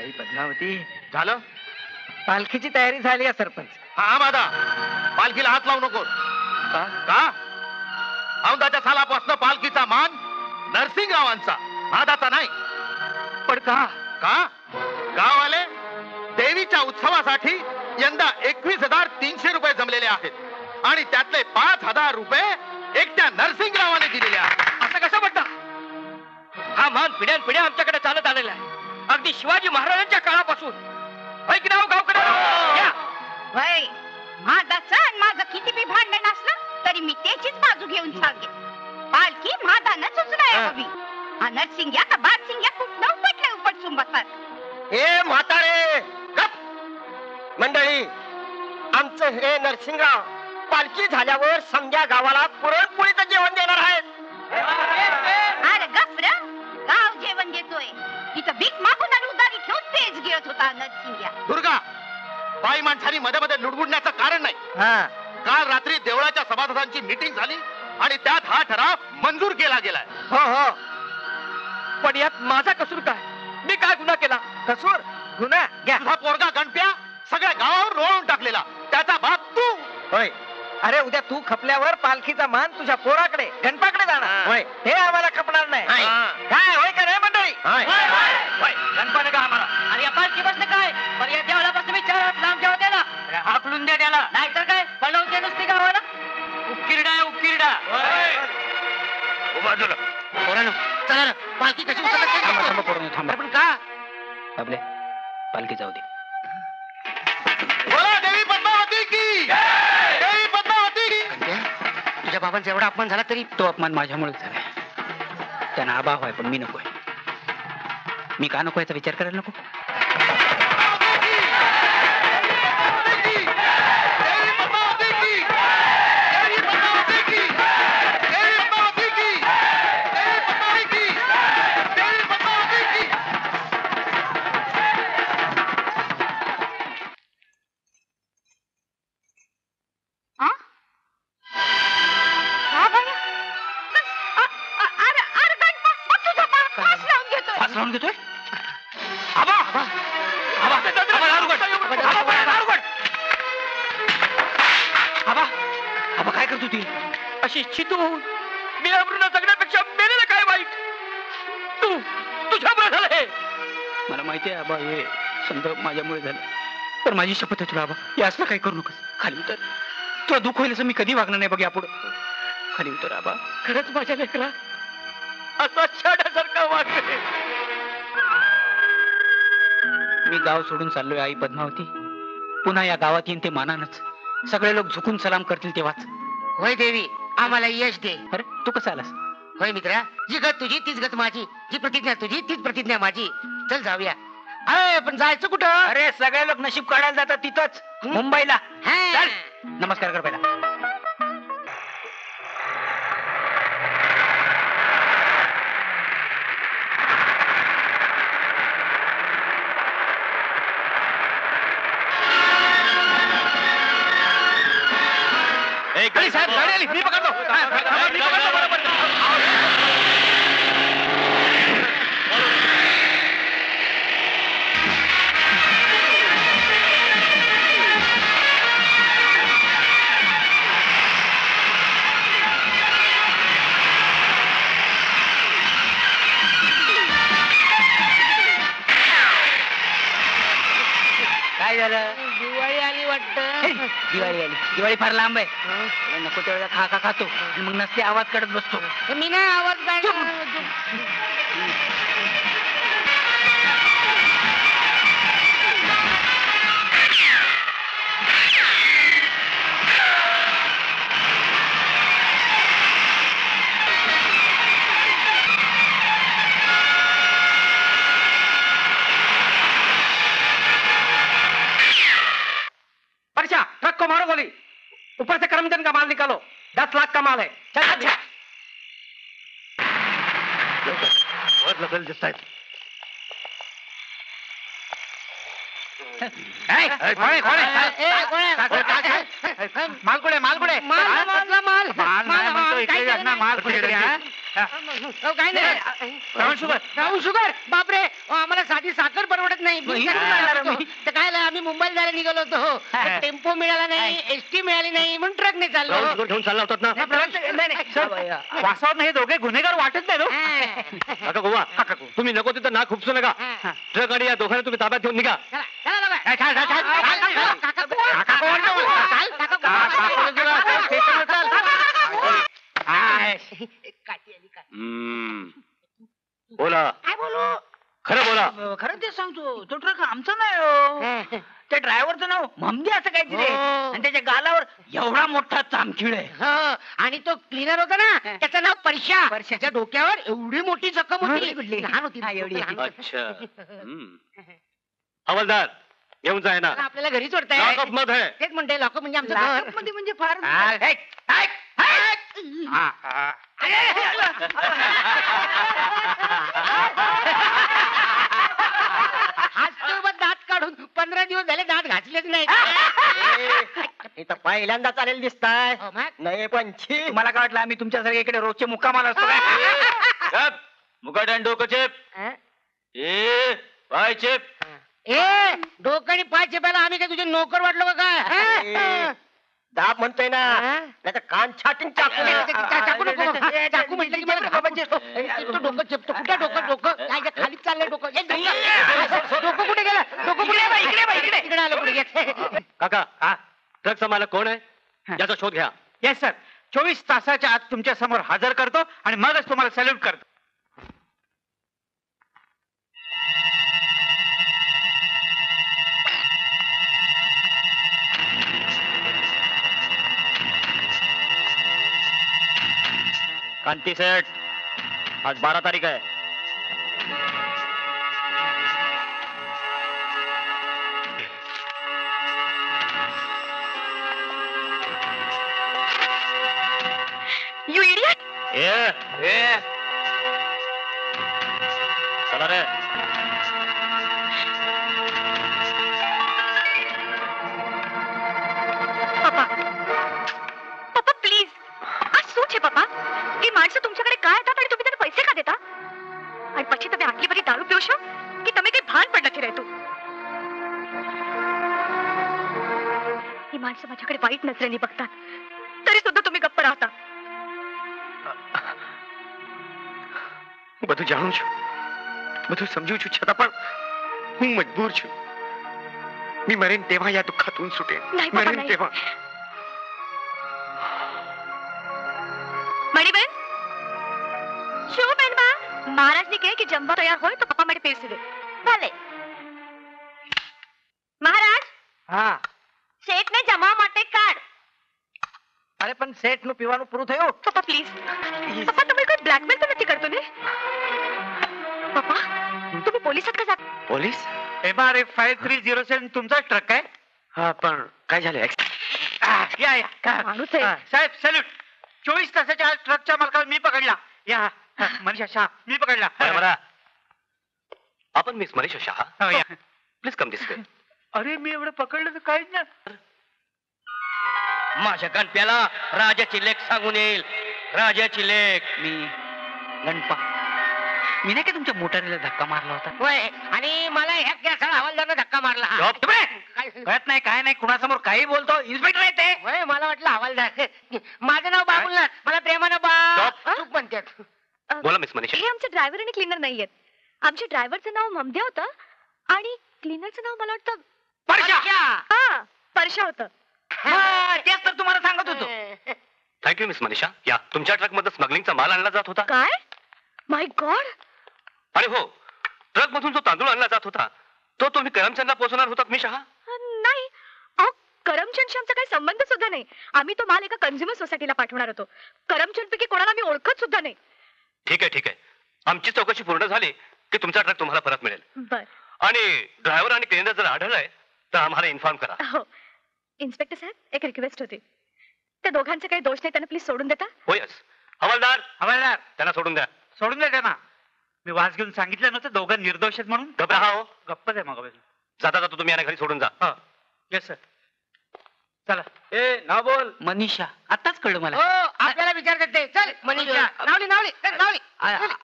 आई पद्मावती, झालं? पालखीची तयारी झाली आहे सरपंच. हा मादा, पालखीला हात लावू नको. का? औंधाच्या सालापासून पालखीचा मान नरसिंगरावांचा, मादाचा नाही. पण का? का? गाववाले देवीच्या उत्सवासाठी यंदा 21,300 रुपये जमलेले आहेत आणि त्यातले 5,000 रुपये एकट्या नरसिंगरावाने दिलेले आहेत. असं कसं म्हणता? हा मान पिढ्यान पिढ्या आमच्याकडे चालत आलेला आहे, अगदी शिवाजी महाराजांच्या काळापासून. गावकडे माझं आणि माझं किती बी भांडण असलं तरी मी त्याचीच बाजू घेऊन सांगेन. पालखी मादानच उचलाय हवी. नरसिंग्या का बादसिंग्या कुठलं उपटसून बसतात. ए म्हातारे गप. मंडळी, आमचं हे नरसिंगराव पालखी झाल्यावर समजा गावाला पुरणपोळीचं जेवण देणार आहेत. अरे गप्र, गाव जेवण देतोय. तिथं भीक मागून आणि उधारी घेऊन पेज गिळत होता नरसिंग्या. दुर्गा, बाई माणसांनी मध्ये मध्ये लुडबुडण्याचं कारण नाही. काल रात्री देवळाच्या सभासदांची मीटिंग झाली आणि त्यात हा ठराव मंजूर केला गेलाय. हो हो, पण यात माझा कसूर काय? मी काय गुन्हा केला? कसूर गुन्हा घ्या. तुझा पोरगा गणप्या सगळ्या गावावर रोळून टाकलेला, त्याचा बाप तू. होय. अरे उद्या तू खपल्यावर पालखीचा मान तुझ्या पोराकडे गणपाकडे जाणार. होय, हे आम्हाला खपणार नाही. काय होय का रे मंडळी? गणपाने का आम्हाला? आणि या पालखी बसणं काय? पण या देवळापासून मी लांब जेव्हा द्याला हाकलून द्या त्याला, नाहीतर काय पळवते नुसती गावाला. उकिरडा आहे उकिरडा. चला पालखी कशी थांबा. पण का? आपले पालखी जाऊ दे. बोला देवी पद्मावती की, देवी पद्मावती की. तुझ्या बाबांचा एवढा अपमान झाला तरी तो अपमान माझ्यामुळेच झाला. त्यांना अभाव आहे पण मी नकोय. मी का नको याचा विचार करायला नको? घेतोय काय करतो ती अशी चितू होऊन मी जगण्यापेक्षा मेलेलं काय वाईट? तुझ्यामुळे झालं हे. मला माहिती आहे आबा, हे समजा माझ्यामुळे झालं, पण माझी शपथ आहे तुला आबा, हे असलं काही करू नकोस. खाली उतर. तुला दुःख होईल असं मी कधी वागणार नाही बघ यापुढे. खाली उतर आबा. खरंच माझ्या लेकरा असा छाड्यासारखा वागते. मी गाव सोडून चाललोय आई पद्मावती. पुन्हा या गावात येईन ते मानानच. सगळे लोक झुकून सलाम करतील तेव्हाच. होय देवी, आम्हाला यश दे. अरे तू कसा आलास? होय मित्रा, जी गत तुझी तीच गत माझी, जी प्रतिज्ञा तुझी तीच प्रतिज्ञा माझी. चल जाऊया. अरे पण जायचं कुठं? अरे सगळे लोक नशीब काढायला जातात तिथंच, मुंबईला. चल नमस्कार कर पहिला. साहेब गाडी आली, मी पकडतो. काय झालं? दिवाळी आली वाटतं. दिवाळी आली. दिवाळी फार लांब आहे. नको तेवढा खा खातो मग नसते आवाज काढत बसतो. मी नाही आवाज काढणार. अच्छा, ट्रक को मारो गोली. ऊपर से करमचंद का माल निकालो. 10 लाख का माल है. चल अच्छा. वर लगल दिसतायत. माल कुठे? माल कुठे? काय नाही. Brown sugar. बापरे, आम्हाला साधी साखर परवडत नाही मग इकडून आणणार मी. तर काय झालं, आम्ही मुंबईला जायला निघालो होतो तर टेम्पो मिळाला नाही, एसटी मिळाली नाही म्हणून ट्रकने चाललो. घेऊन चालला होतात ना वासावर हे दोघे गुन्हेगार वाटत नाही काका गोवा तुम्ही नको तिथं नाक खुपसू नका. ट्रक आणि या दोघांना तुम्ही ताब्यात घेऊन निघा. बोला काय बोलू? खरं बोला. खरं ते सांगतो तो ट्रक आमचा नाही हो. त्या ड्रायव्हरचं नाव ममदी असं काहीतरी आहे. हो. आणि त्याच्या गालावर एवढा मोठा चामखीळ आहे. हो, आणि तो क्लीनर होता ना त्याचं नाव परशा. त्याच्या डोक्यावर एवढी मोठी जखम होती. कुठली? लहान होती हा, एवढी. लहान होती. अच्छा हवालदार घेऊन जाय ना. आपल्याला घरी सोडताय. लॉकअप मध्ये आहे. तेच म्हणते लॉकअप म्हणजे आमचं घर. लॉकअप मध्ये म्हणजे फार हात दात काढून 15 दिवस झाले दात घासलेच नाही. इथं पहिल्यांदा चालेल दिसताय हो, मग? नाही पंची मला काय वाटलं आम्ही तुमच्यासारखे इकडे रोजचे मुक्कामाला असतो काय? मुकाट आणि डोकं चेप. हं? ए पाय चेप. ए डोकं आणि पाय चेपायला आम्ही काय तुझे नोकर वाटलो का काय? दाब म्हणतोय ना हं? नाही तर कान छाटून चाकू नको. चाकू म्हटलं की मला घाबरते. तो डोकं चेपतो. कुठं डोकं काय जे खालीच चाललंय डोकं. ए, डोकं कुठे गेलं? डोकं कुठे इकडे. इकडे आलं पुढे. काका ट्रकचा मालक कोण आहे याचा शोध घ्या. येस सर 24 तासाच्या आत तुमच्या समोर हजर करतो आणि मगच तुम्हाला सॅल्यूट करतो. कांती सेठ आज 12 तारीख आहे. You idiot. ए चला रे. पप्पा पप्पा प्लीज आज શું છે પપ્પા એ માણસો तुमच्याकडे काय येतात आणि तुम्ही त्यांना पैसे का देता आणि પછી તમે આટલી બધી દારૂ પીઓ છો કે તમે કઈ ભાન પણ નથી રહેતું. ही माणसं माझ्याकडे वाईट नजरेने बघतात तरी सुद्धा तुम्ही गप्प राहता. બધું જાણું છું, બધું સમજુ છું, છતાં પણ હું મજબૂર છું. मी मरेन तेव्हा या दुःखातून सुटेन. नाही बाबा, मरेन नाही. तेव्हा. મણીબેન શું બેનમાં મહારાજને કહે કે જમવા તૈયાર હોય તો પપ્પા માટે પીરસી દે. ભલે. મહારાજ હા શેઠને જમવા માટે કાઢ. અરે પણ શેઠ નું પીવાનું પૂરું થયું. પપ્પા પ્લીઝ પપ્પા તમે કોઈ બ્લેકમેલ તો નથી કરતો ને? પપ્પા तुम्ही पोलिसात का जात? पोलीस? MRF 5307 तुमचा ट्रक आहे? हा पण काय झालं? या माणूस आहे. साहेब सॅल्यूट. 24 तासाच्या आत ट्रकच्या मालकाला मी पकडला. या मनीषा शाह मी पकडला. बरा आपण मिस मनीषा शहा हो, या. Please come this way. अरे मी एवढं पकडलं तर काहीच नाही. माझ्या गणप्याला राजाची लेख सांगून येईल. राजाची लेख. मी गणपा मी नाही का तुमच्या मोटारीला धक्का मारला होता? होय, आणि मला ह्या कॅसळ हवालदारानं धक्का मारला. गप. काय? कळत नाही काय नाही कुणासमोर काही बोलतो. इन्स्पेक्टर आहे ते. होय, मला वाटलं हवालदार. माझं नाव बाबुलनाथ. मला प्रेमानं बा Stop. तूप म्हणतात. बोला मिस मनीषा. हे आमचे ड्रायव्हर आणि क्लीनर नाहीयेत. आमच्या ड्रायव्हरचं नाव ममद्या होतं आणि क्लीनरचं नाव मला वाटतं परशा. हा परशा होतं. हा, तेच तर तुम्हाला सांगत होतो. Thank you miss Manisha. या तुमच्या ट्रक मध्ये स्मगलिंगचा माल आणला जात होता. काय माय गॉड. अरे हो, ट्रक मधून जो तांदूळ आणला जात होता तो तुम्ही करमचंदला पोहोचणार होतात मी शहा. नाही अहो करमचंदशी आमचा काही संबंध सुद्धा नाही. आम्ही तो माल एका कन्झ्युमर सोसायटीला पाठवणार होतो. करमचंद पैकी कोणाला आम्ही ओळखत सुद्धा नाही. ठीक आहे ठीक आहे. आमची चौकशी पूर्ण झाली की तुमचा ट्रक तुम्हाला परत मिळेल. बर आणि ड्रायव्हर आणि क्लिनर जर आढळलाय तर आम्हाला इन्फॉर्म करा. हो इन्स्पेक्टर साहेब एक रिक्वेस्ट होती. त्या दोघांचे काही दोष नाही त्यांना प्लीज सोडून देता? होयच. हवालदार हवालदार त्यांना सोडून द्या. सोडून द्या त्यांना. मी वास घेऊन सांगितलं नव्हतं दोघं निर्दोष आहेत म्हणून. घबरा हो. गप्पच आहे मग. जाता जाता तुम्ही यांना घरी सोडून जा. हा येस सर. चला. ए नाव बोल. मनीषा आताच कळलं हो मला. आपल्याला विचारतात ते. चल मनीषा नावली नावली चल, नावली.